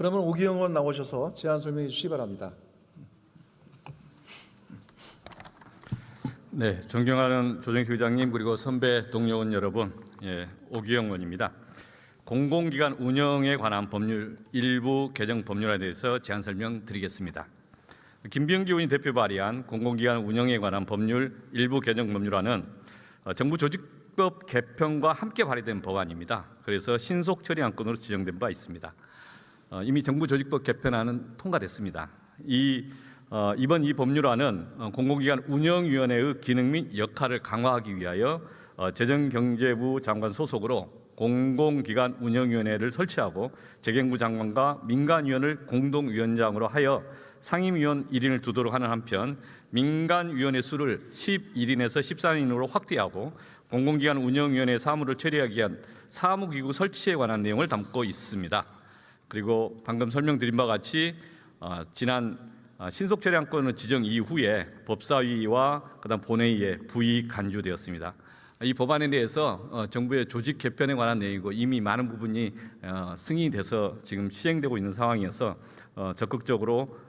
그러면 오기영 의원 나오셔서 제안 설명해 주시기 바랍니다. 네, 존경하는 조정식 의장님 그리고 선배 동료 의원 여러분, 오기영 의원입니다. 공공기관 운영에 관한 법률 일부 개정 법률에 대해서 제안 설명드리겠습니다. 김병기 의원이 대표 발의한 공공기관 운영에 관한 법률 일부 개정 법률안은 정부 조직법 개편과 함께 발의된 법안입니다. 그래서 신속 처리 안건으로 지정된 바 있습니다. 이미 정부 조직법 개편안은 통과됐습니다. 이번 이 법률안은 공공기관 운영위원회의 기능 및 역할을 강화하기 위하여 재정경제부 장관 소속으로 공공기관 운영위원회를 설치하고 재경부 장관과 민간위원을 공동위원장으로 하여 상임위원 1인을 두도록 하는 한편 민간위원회 수를 11인에서 14인으로 확대하고 공공기관 운영위원회 사무를 처리하기 위한 사무기구 설치에 관한 내용을 담고 있습니다. 그리고 방금 설명드린 바와 같이 지난 신속처리 안건을 지정 이후에 법사위와 그다음 본회의에 부의 간주되었습니다. 이 법안에 대해서 정부의 조직 개편에 관한 내용이고 이미 많은 부분이 승인이 돼서 지금 시행되고 있는 상황이어서 적극적으로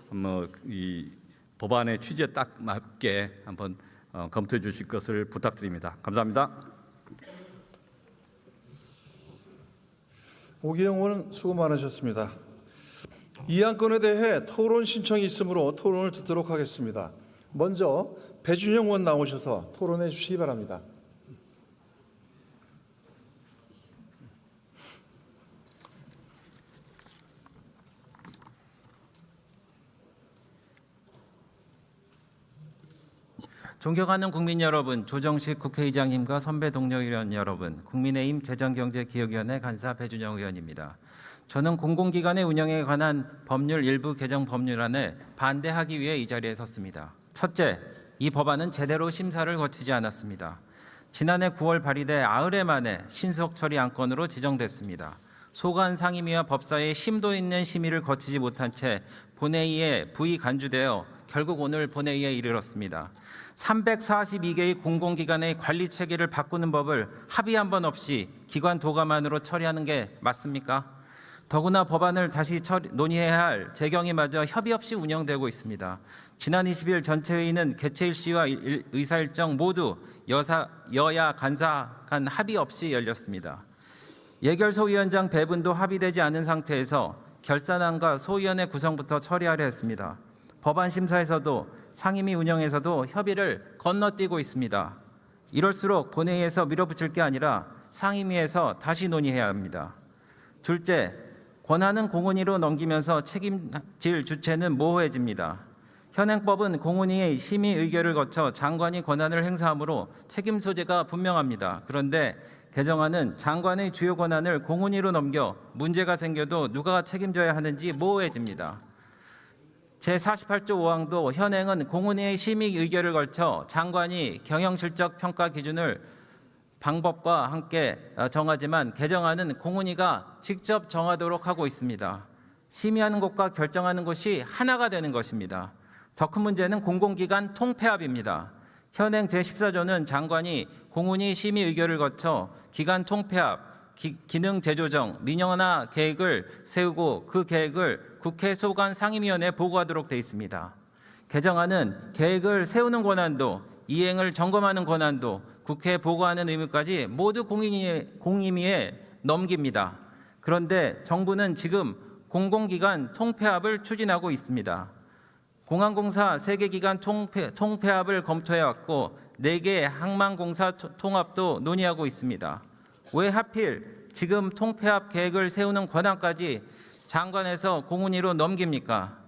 이 법안의 취지에 딱 맞게 한번 검토해 주실 것을 부탁드립니다. 감사합니다. 오기영 의원 수고 많으셨습니다. 이 안건에 대해 토론 신청이 있으므로 토론을 듣도록 하겠습니다. 먼저 배준영 의원 나오셔서 토론해 주시기 바랍니다. 존경하는 국민 여러분, 조정식 국회의장님과 선배 동료 의원 여러분, 국민의힘 재정경제기획위원회 간사 배준영 의원입니다. 저는 공공기관의 운영에 관한 법률 일부 개정 법률안에 반대하기 위해 이 자리에 섰습니다. 첫째, 이 법안은 제대로 심사를 거치지 않았습니다. 지난해 9월 발의돼 나흘 만에 신속 처리 안건으로 지정됐습니다. 소관 상임위와 법사위의 심도 있는 심의를 거치지 못한 채 본회의에 부의 간주되어 결국 오늘 본회의에 이르렀습니다. 342개의 공공기관의 관리 체계를 바꾸는 법을 합의 한 번 없이 기관 도감안으로 처리하는 게 맞습니까? 더구나 법안을 다시 논의해야 할 재경위마저 협의 없이 운영되고 있습니다. 지난 20일 전체 회의는 개최 일시와 의사 일정 모두 여야 간사 간 합의 없이 열렸습니다. 예결소 위원장 배분도 합의되지 않은 상태에서 결산안과 소위원회 구성부터 처리하려 했습니다. 법안 심사에서도 상임위 운영에서도 협의를 건너뛰고 있습니다. 이럴수록 본회의에서 밀어붙일 게 아니라 상임위에서 다시 논의해야 합니다. 둘째, 권한은 공훈위로 넘기면서 책임질 주체는 모호해집니다. 현행법은 공훈위의 심의 의결을 거쳐 장관이 권한을 행사하므로 책임 소재가 분명합니다. 그런데 개정안은 장관의 주요 권한을 공훈위로 넘겨 문제가 생겨도 누가 책임져야 하는지 모호해집니다. 제48조 5항도 현행은 공훈위의 심의 의결을 걸쳐 장관이 경영실적 평가 기준을 방법과 함께 정하지만 개정안은 공훈위가 직접 정하도록 하고 있습니다. 심의하는 곳과 결정하는 곳이 하나가 되는 것입니다. 더 큰 문제는 공공기관 통폐합입니다. 현행 제14조는 장관이 공훈위 심의 의결을 거쳐 기관 통폐합, 기능 재조정, 민영화 계획을 세우고 그 계획을 국회 소관 상임위원회에 보고하도록 되어 있습니다. 개정안은 계획을 세우는 권한도 이행을 점검하는 권한도 국회에 보고하는 의무까지 모두 공임위에 넘깁니다. 그런데 정부는 지금 공공기관 통폐합을 추진하고 있습니다. 공항공사 3개 기관 통폐합을 검토해왔고 4개 항만공사 통합도 논의하고 있습니다. 왜 하필 지금 통폐합 계획을 세우는 권한까지 장관에서 공훈위로 넘깁니까?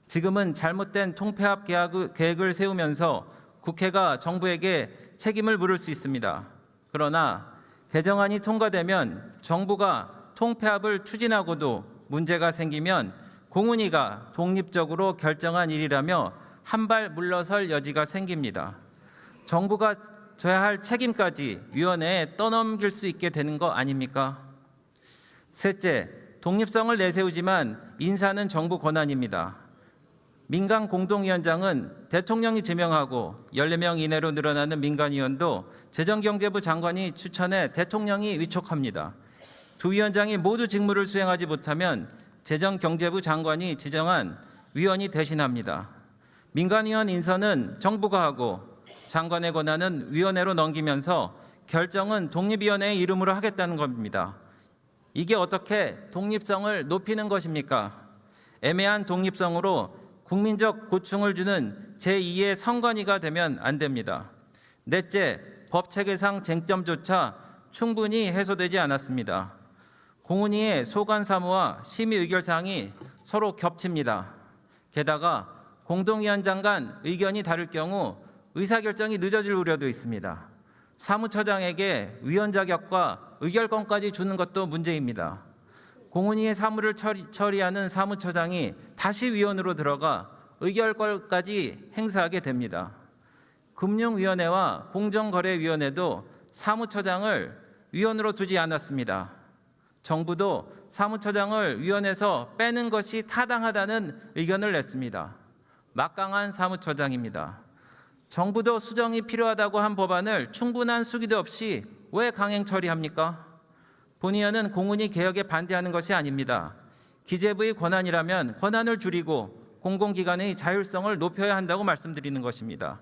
지금은 잘못된 통폐합 계획을 세우면서 국회가 정부에게 책임을 물을 수 있습니다. 그러나 개정안이 통과되면 정부가 통폐합을 추진하고도 문제가 생기면 공훈위가 독립적으로 결정한 일이라며 한 발 물러설 여지가 생깁니다. 정부가 져야 할 책임까지 위원회에 떠넘길 수 있게 되는 거 아닙니까? 셋째, 독립성을 내세우지만 인사는 정부 권한입니다. 민간 공동위원장은 대통령이 지명하고 14명 이내로 늘어나는 민간위원도 재정경제부 장관이 추천해 대통령이 위촉합니다. 두 위원장이 모두 직무를 수행하지 못하면 재정경제부 장관이 지정한 위원이 대신합니다. 민간위원 인선은 정부가 하고 장관의 권한은 위원회로 넘기면서 결정은 독립위원회의 이름으로 하겠다는 겁니다. 이게 어떻게 독립성을 높이는 것입니까? 애매한 독립성으로 국민적 고충을 주는 제2의 선관위가 되면 안 됩니다. 넷째, 법체계상 쟁점조차 충분히 해소되지 않았습니다. 공훈위의 소관 사무와 심의 의결 사항이 서로 겹칩니다. 게다가 공동위원장 간 의견이 다를 경우 의사결정이 늦어질 우려도 있습니다. 사무처장에게 위원 자격과 의결권까지 주는 것도 문제입니다. 공훈위의 사무를 처리하는 사무처장이 다시 위원으로 들어가 의결권까지 행사하게 됩니다. 금융위원회와 공정거래위원회도 사무처장을 위원으로 두지 않았습니다. 정부도 사무처장을 위원회에서 빼는 것이 타당하다는 의견을 냈습니다. 막강한 사무처장입니다. 정부도 수정이 필요하다고 한 법안을 충분한 수기도 없이 왜 강행 처리합니까? 본의원은 공훈위 개혁에 반대하는 것이 아닙니다. 기재부의 권한이라면 권한을 줄이고 공공기관의 자율성을 높여야 한다고 말씀드리는 것입니다.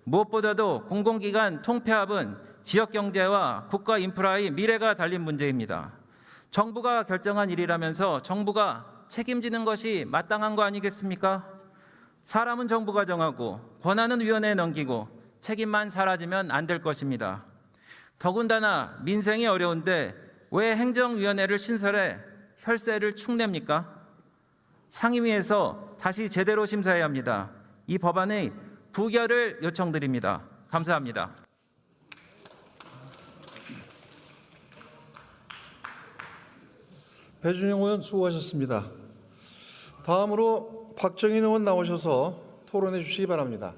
무엇보다도 공공기관 통폐합은 지역경제와 국가 인프라의 미래가 달린 문제입니다. 정부가 결정한 일이라면서 정부가 책임지는 것이 마땅한 거 아니겠습니까? 사람은 정부가 정하고 권한은 위원회에 넘기고 책임만 사라지면 안 될 것입니다. 더군다나 민생이 어려운데 왜 행정위원회를 신설해 혈세를 축냅니까? 상임위에서 다시 제대로 심사해야 합니다. 이 법안의 부결을 요청드립니다. 감사합니다. 배준영 의원 수고하셨습니다. 다음으로 박정인 의원 나오셔서 토론해 주시기 바랍니다.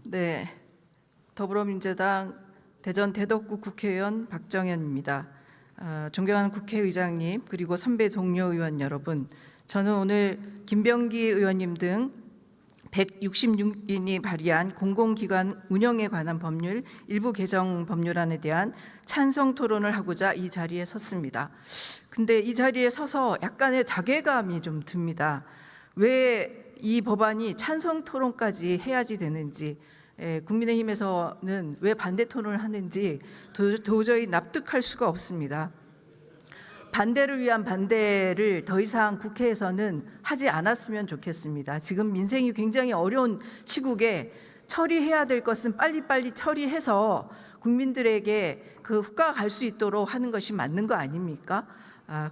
네, 더불어민주당 대전 대덕구 국회의원 박정현입니다. 존경하는 국회의장님 그리고 선배 동료 의원 여러분, 저는 오늘 김병기 의원님 등 166인이 발의한 공공기관 운영에 관한 법률 일부 개정 법률안에 대한 찬성 토론을 하고자 이 자리에 섰습니다. 근데 이 자리에 서서 약간의 자괴감이 좀 듭니다. 왜 이 법안이 찬성 토론까지 해야지 되는지, 국민의힘에서는 왜 반대 토론을 하는지 도저히 납득할 수가 없습니다. 반대를 위한 반대를 더 이상 국회에서는 하지 않았으면 좋겠습니다. 지금 민생이 굉장히 어려운 시국에 처리해야 될 것은 빨리빨리 처리해서 국민들에게 그 후과가 갈 수 있도록 하는 것이 맞는 거 아닙니까?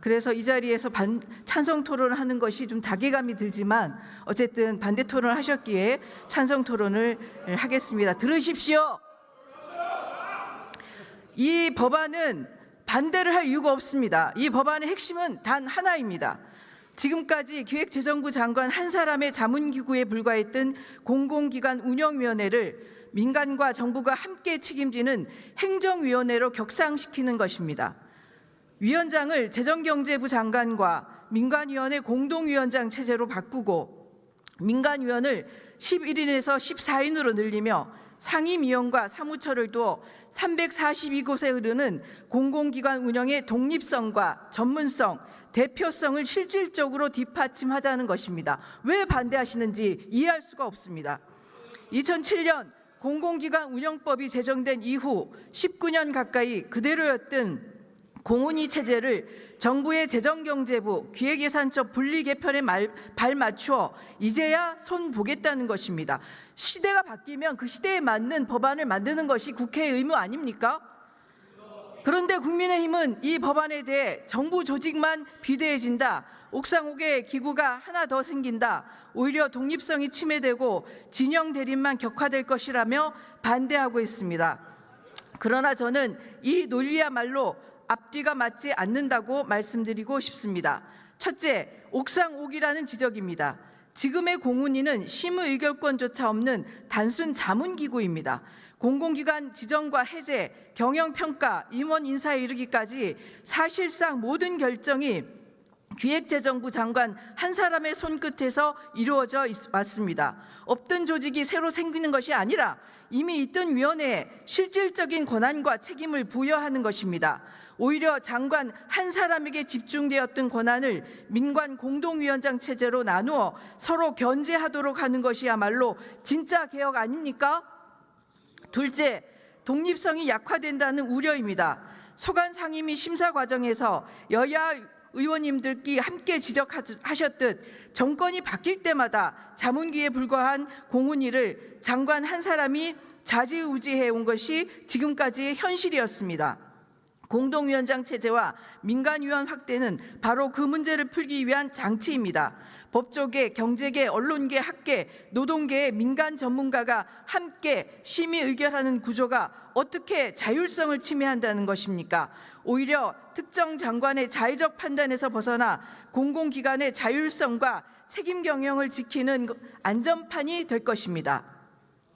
그래서 이 자리에서 찬성 토론을 하는 것이 좀 자괴감이 들지만 어쨌든 반대 토론을 하셨기에 찬성 토론을 하겠습니다. 들으십시오. 이 법안은 반대를 할 이유가 없습니다. 이 법안의 핵심은 단 하나입니다. 지금까지 기획재정부 장관 한 사람의 자문기구에 불과했던 공공기관 운영위원회를 민간과 정부가 함께 책임지는 행정위원회로 격상시키는 것입니다. 위원장을 재정경제부 장관과 민간위원회 공동위원장 체제로 바꾸고 민간위원을 11인에서 14인으로 늘리며 상임위원과 사무처를 두어 342곳에 흐르는 공공기관 운영의 독립성과 전문성, 대표성을 실질적으로 뒷받침하자는 것입니다. 왜 반대하시는지 이해할 수가 없습니다. 2007년 공공기관 운영법이 제정된 이후 19년 가까이 그대로였던 공훈위 체제를 정부의 재정경제부 기획예산처 분리 개편에 발맞추어 이제야 손 보겠다는 것입니다. 시대가 바뀌면 그 시대에 맞는 법안을 만드는 것이 국회의 의무 아닙니까? 그런데 국민의힘은 이 법안에 대해 정부 조직만 비대해진다, 옥상옥에 기구가 하나 더 생긴다, 오히려 독립성이 침해되고 진영 대립만 격화될 것이라며 반대하고 있습니다. 그러나 저는 이 논리야말로 앞뒤가 맞지 않는다고 말씀드리고 싶습니다. 첫째, 옥상옥이라는 지적입니다. 지금의 공훈위는 심의 의결권조차 없는 단순 자문기구입니다. 공공기관 지정과 해제, 경영평가, 임원 인사에 이르기까지 사실상 모든 결정이 기획재정부 장관 한 사람의 손끝에서 이루어져 왔습니다. 없던 조직이 새로 생기는 것이 아니라 이미 있던 위원회에 실질적인 권한과 책임을 부여하는 것입니다. 오히려 장관 한 사람에게 집중되었던 권한을 민관 공동위원장 체제로 나누어 서로 견제하도록 하는 것이야말로 진짜 개혁 아닙니까? 둘째, 독립성이 약화된다는 우려입니다. 소관 상임위 심사 과정에서 여야 의원님들끼리 함께 지적하셨듯 정권이 바뀔 때마다 자문기에 불과한 공훈위를 장관 한 사람이 좌지우지해 온 것이 지금까지의 현실이었습니다. 공동위원장 체제와 민간위원 확대는 바로 그 문제를 풀기 위한 장치입니다. 법조계, 경제계, 언론계, 학계, 노동계의 민간 전문가가 함께 심의 의결하는 구조가 어떻게 자율성을 침해한다는 것입니까? 오히려 특정 장관의 자의적 판단에서 벗어나 공공기관의 자율성과 책임 경영을 지키는 안전판이 될 것입니다.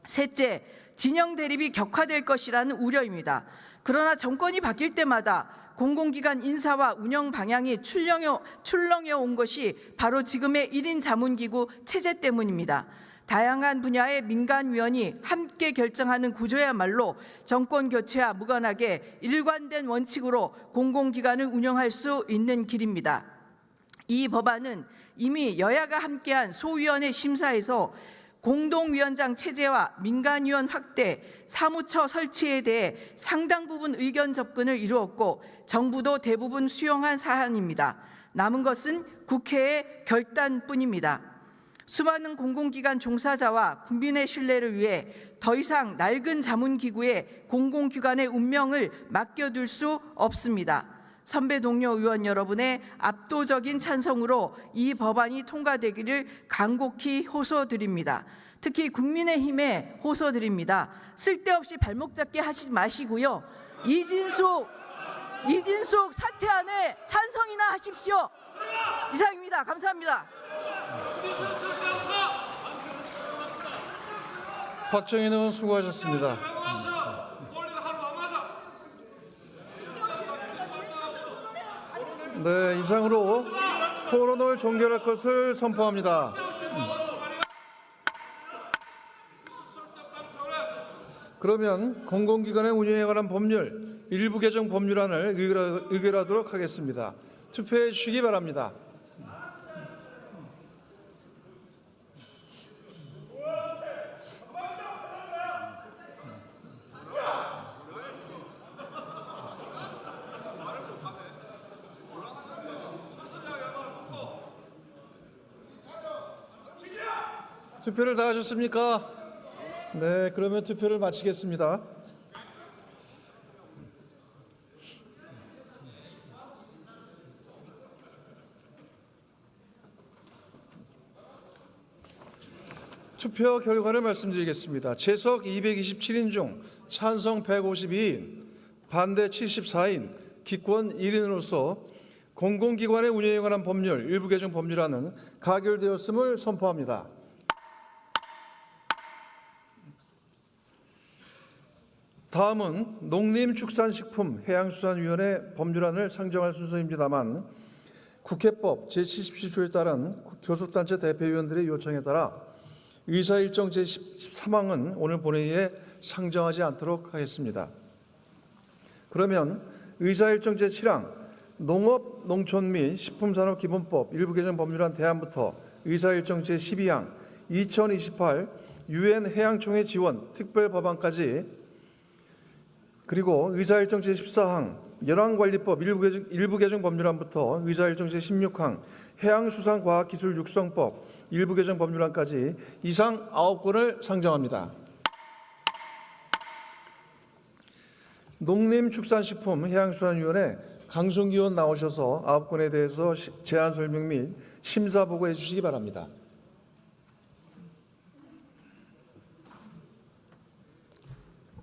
셋째, 진영 대립이 격화될 것이라는 우려입니다. 그러나 정권이 바뀔 때마다 공공기관 인사와 운영 방향이 출렁여 온 것이 바로 지금의 1인 자문기구 체제 때문입니다. 다양한 분야의 민간위원이 함께 결정하는 구조야말로 정권 교체와 무관하게 일관된 원칙으로 공공기관을 운영할 수 있는 길입니다. 이 법안은 이미 여야가 함께한 소위원회 심사에서 공동위원장 체제와 민간위원 확대, 사무처 설치에 대해 상당 부분 의견 접근을 이루었고 정부도 대부분 수용한 사안입니다. 남은 것은 국회의 결단뿐입니다. 수많은 공공기관 종사자와 국민의 신뢰를 위해 더 이상 낡은 자문기구에 공공기관의 운명을 맡겨둘 수 없습니다. 선배 동료 의원 여러분의 압도적인 찬성으로 이 법안이 통과되기를 간곡히 호소드립니다. 특히 국민의힘에 호소드립니다. 쓸데없이 발목 잡기 하지 마시고요. 이진숙 사퇴안에 찬성이나 하십시오. 이상입니다. 감사합니다. 박정인 의원 수고하셨습니다. 네, 이상으로 토론을 종결할 것을 선포합니다. 그러면 공공기관의 운영에 관한 법률 일부 개정 법률안을 의결하도록 하겠습니다. 투표해 주시기 바랍니다. 투표를 다 하셨습니까? 네, 그러면 투표를 마치겠습니다. 투표 결과를 말씀드리겠습니다. 재석 227인 중 찬성 152인, 반대 74인, 기권 1인으로서 공공기관의 운영에 관한 법률 일부 개정 법률안은 가결되었음을 선포합니다. 다음은 농림축산식품해양수산위원회 법률안을 상정할 순서입니다만 국회법 제77조에 따른 교섭단체 대표위원들의 요청에 따라 의사일정 제13항은 오늘 본회의에 상정하지 않도록 하겠습니다. 그러면 의사일정 제7항 농업, 농촌 및 식품산업기본법 일부 개정 법률안 대안부터 의사일정 제12항 2028 UN 해양총회 지원 특별법안까지 그리고 의사일정 제14항 열왕관리법 일부 개정 법률안부터 의사일정 제16항 해양수산과학기술 육성법 일부 개정 법률안까지 이상 9건을 상정합니다. 농림축산식품해양수산위원회 강성기 의원 나오셔서 9건에 대해서 제안 설명 및 심사 보고해 주시기 바랍니다.